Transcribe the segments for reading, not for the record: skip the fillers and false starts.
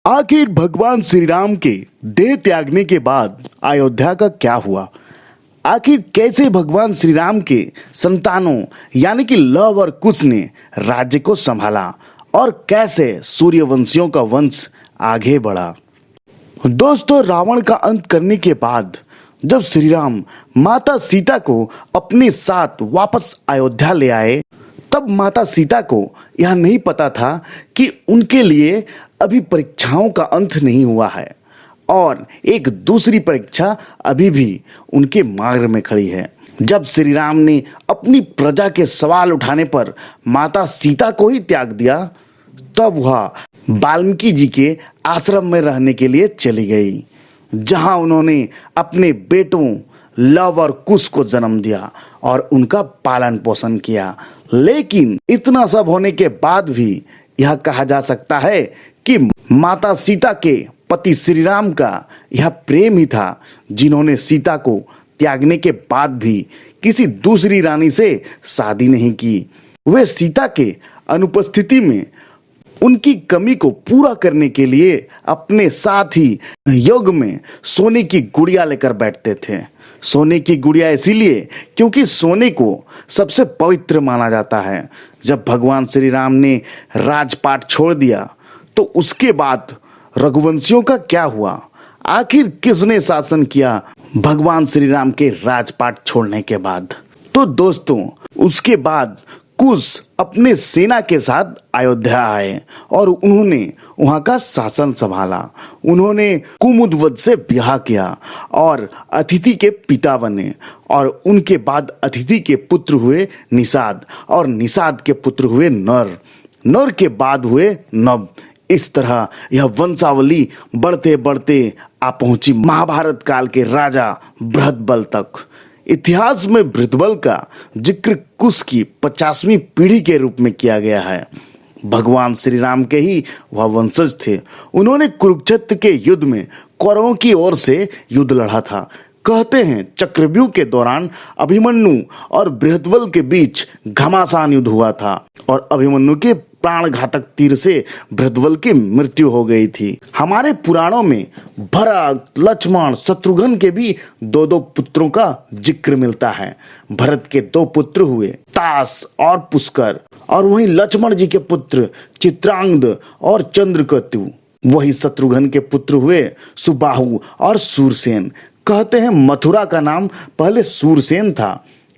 आखिर भगवान श्री राम के देह त्यागने के बाद अयोध्या का क्या हुआ। आखिर कैसे भगवान श्री राम के संतानों यानी कि लव और कुश ने राज्य को संभाला और कैसे सूर्यवंशियों का वंश आगे बढ़ा। दोस्तों, रावण का अंत करने के बाद जब श्री राम माता सीता को अपने साथ वापस अयोध्या ले आए, तब माता सीता को यह नहीं पता था कि उनके लिए अभी परीक्षाओं का अंत नहीं हुआ है और एक दूसरी परीक्षा अभी भी उनके मार्ग में खड़ी है। जब श्री राम ने अपनी प्रजा के सवाल उठाने पर माता सीता को ही त्याग दिया, तब वह वाल्मीकि जी के आश्रम में रहने के लिए चली गई, जहां उन्होंने अपने बेटों लव और कुश को जन्म दिया और उनका पालन पोषण किया। लेकिन इतना सब होने के बाद भी यह कहा जा सकता है कि माता सीता के पति श्री राम का यह प्रेम ही था, जिन्होंने सीता को त्यागने के बाद भी किसी दूसरी रानी से शादी नहीं की। वे सीता के अनुपस्थिति में उनकी कमी को पूरा करने के लिए अपने साथ ही योग में सोने की गुड़िया लेकर बैठते थे। सोने की गुड़िया इसीलिए क्योंकि सोने को सबसे पवित्र माना जाता है। जब भगवान श्री राम ने राजपाट छोड़ दिया तो उसके बाद रघुवंशियों का क्या हुआ। आखिर किसने शासन किया भगवान श्री राम के राजपाट छोड़ने के बाद। तो दोस्तों, उसके बाद कुश अपने सेना के साथ अयोध्या आए और उन्होंने वहां का शासन संभाला। उन्होंने कुमुदवत से ब्याह किया और अतिथि के पिता बने और उनके बाद अतिथि के पुत्र हुए निषाद और निषाद के पुत्र हुए नर। नर के बाद हुए नव। इस तरह यह वंशावली बढ़ते बढ़ते आ पहुंची महाभारत काल के राजा बृहदबल तक। इतिहास में बृहदबल का जिक्र कुश की 50वीं पीढ़ी के रूप में किया गया है। भगवान श्री राम के ही वह वंशज थे। उन्होंने कुरुक्षेत्र के युद्ध में कौरवों की ओर से युद्ध लड़ा था। कहते हैं चक्रव्यूह के दौरान अभिमन्यु और बृहदबल के बीच घमासान युद्ध हुआ था और अभिमन्यु के प्राण घातक तीर से बृहदबल की मृत्यु हो गई थी। हमारे पुराणों में भरत, लक्ष्मण, शत्रुघ्न के भी दो दो पुत्रों का जिक्र मिलता है। भरत के दो पुत्र हुए तास और पुष्कर और वहीं लक्ष्मण जी के पुत्र चित्रांगद और चंद्रकेतु। वही शत्रुघ्न के पुत्र हुए सुबाहु और सूरसेन। कहते हैं मथुरा का नाम पहले सूरसेन था।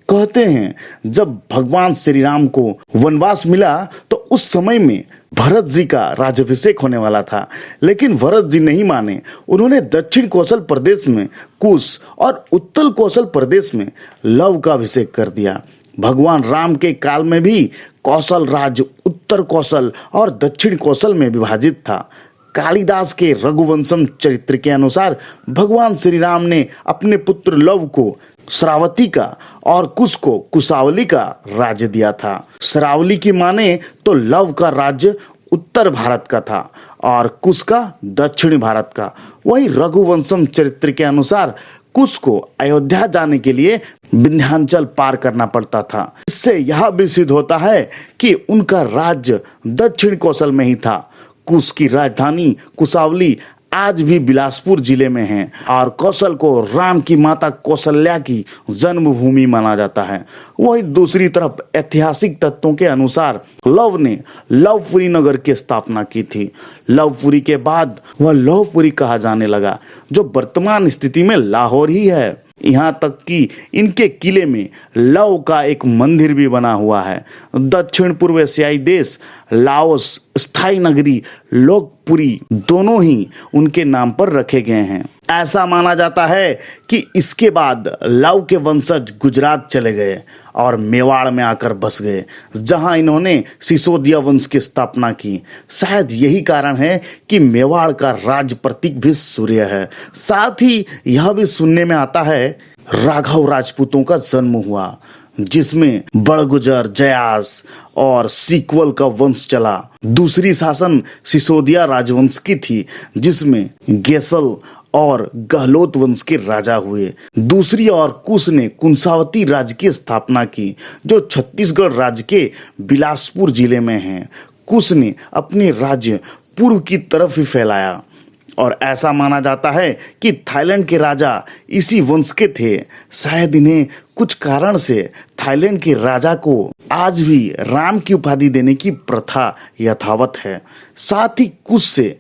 कहते हैं जब भगवान श्री राम को वनवास मिला तो उस समय में भरत जी का राज्याभिषेक होने वाला था, लेकिन भरत जी नहीं माने। उन्होंने दक्षिण कौशल प्रदेश में कुश और उत्तर कौशल प्रदेश में लव का अभिषेक कर दिया। भगवान राम के काल में भी कौशल राज्य उत्तर कौशल और दक्षिण कौशल में विभाजित था। कालिदास के रघुवंशम चरित्र के अनुसार भगवान श्री राम ने अपने पुत्र लव को श्रावती का और कुश को कुशावली का राज्य दिया था। श्रावली की माने तो लव का राज्य उत्तर भारत का था और कुश का दक्षिणी भारत का। वही रघुवंशम चरित्र के अनुसार कुश को अयोध्या जाने के लिए विंध्याचल पार करना पड़ता था। इससे यह भी सिद्ध होता है कि उनका राज्य दक्षिण कौशल में ही था। कुश की राजधानी कुशावली आज भी बिलासपुर जिले में है और कौशल को राम की माता कौशल्या की जन्मभूमि माना जाता है। वही दूसरी तरफ ऐतिहासिक तथ्यों के अनुसार लव ने लवपुरी नगर की स्थापना की थी। लवपुरी के बाद वह लवपुरी कहा जाने लगा, जो वर्तमान स्थिति में लाहौर ही है। यहाँ तक कि इनके किले में लव का एक मंदिर भी बना हुआ है। दक्षिण पूर्व एशियाई देश लाओस स्थायी नगरी लोकपुरी दोनों ही उनके नाम पर रखे गए हैं। ऐसा माना जाता है कि इसके बाद लव के वंशज गुजरात चले गए और मेवाड़ में आकर बस गए, जहां इन्होंने सिसोदिया वंश की स्थापना की। शायद यही कारण है कि मेवाड़ का राज प्रतीक भी सूर्य है। साथ ही यह भी सुनने में आता है राघव राजपूतों का जन्म हुआ, जिसमें बड़गुजर, जयास और सीक्वल का वंश चला। दूसरी शासन सिसोदिया राजवंश की थी, जिसमें गेसल और गहलोत वंश के राजा हुए। दूसरी ओर कुश ने कुंसावती राज्य की स्थापना की, जो छत्तीसगढ़ राज्य के बिलासपुर जिले में है। कुश ने अपने राज्य पूर्व की तरफ ही फैलाया। और ऐसा माना जाता है कि थाईलैंड के राजा इसी वंश के थे। शायद इन्हें कुछ कारण से थाईलैंड के राजा को आज भी राम की उपाधि देने की प्रथा यथावत है। साथ ही कुश से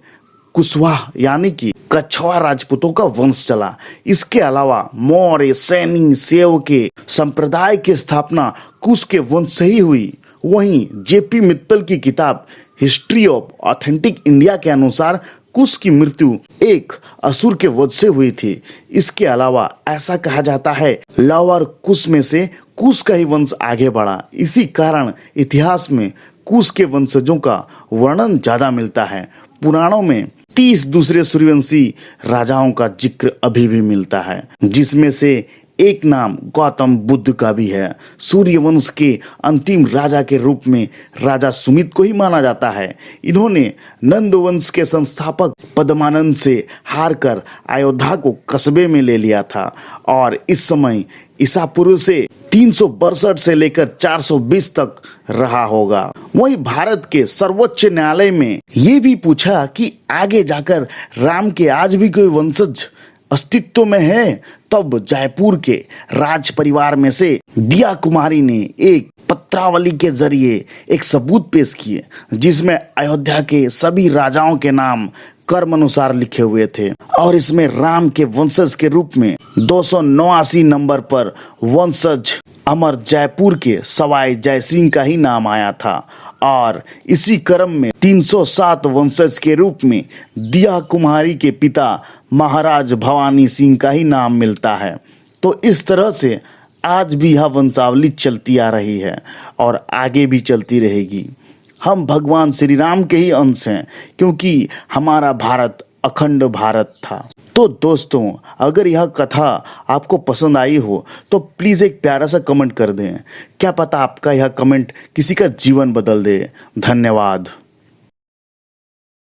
कुशवाहा यानी कि कछवा राजपूतों का वंश चला। इसके अलावा मौर्य, सैनी, सेव के संप्रदाय की स्थापना कुश के वंश से ही हुई। वहीं जेपी मित्तल की किताब हिस्ट्री ऑफ ऑथेंटिक इंडिया के अनुसार कुश की मृत्यु एक असुर के वध से हुई थी। इसके अलावा ऐसा कहा जाता है लव और कुश में से कुश का ही वंश आगे बढ़ा। इसी कारण इतिहास में कुश के वंशजों का वर्णन ज्यादा मिलता है। पुराणों में 30 दूसरे सूर्यवंशी राजाओं का जिक्र अभी भी मिलता है, जिसमें से एक नाम गौतम बुद्ध का भी है। सूर्यवंश के अंतिम राजा के रूप में राजा सुमित को ही माना जाता है। इन्होंने नंद वंश के संस्थापक पद्मानंद से हारकर अयोध्या को कस्बे में ले लिया था और इस समय ईसा पूर्व से 362 से लेकर 420 तक रहा होगा। वहीं भारत के सर्वोच्च न्यायालय में ये भी पूछा कि आगे जाकर राम के आज भी कोई वंशज अस्तित्व में है। तब जयपुर के राज परिवार में से दिया कुमारी ने एक पत्रावली के जरिए एक सबूत पेश किए, जिसमें अयोध्या के सभी राजाओं के नाम कर्म अनुसार लिखे हुए थे और इसमें राम के वंशज के रूप में 289 नंबर पर वंशज अमर जयपुर के सवाई जयसिंह का ही नाम आया था और इसी क्रम में 307 वंशज के रूप में दिया कुमारी के पिता महाराज भवानी सिंह का ही नाम मिलता है। तो इस तरह से आज भी यह वंशावली चलती आ रही है और आगे भी चलती रहेगी। हम भगवान श्री राम के ही अंश हैं, क्योंकि हमारा भारत अखंड भारत था। तो दोस्तों, अगर यह कथा आपको पसंद आई हो तो प्लीज़ एक प्यारा सा कमेंट कर दें। क्या पता आपका यह कमेंट किसी का जीवन बदल दे। धन्यवाद।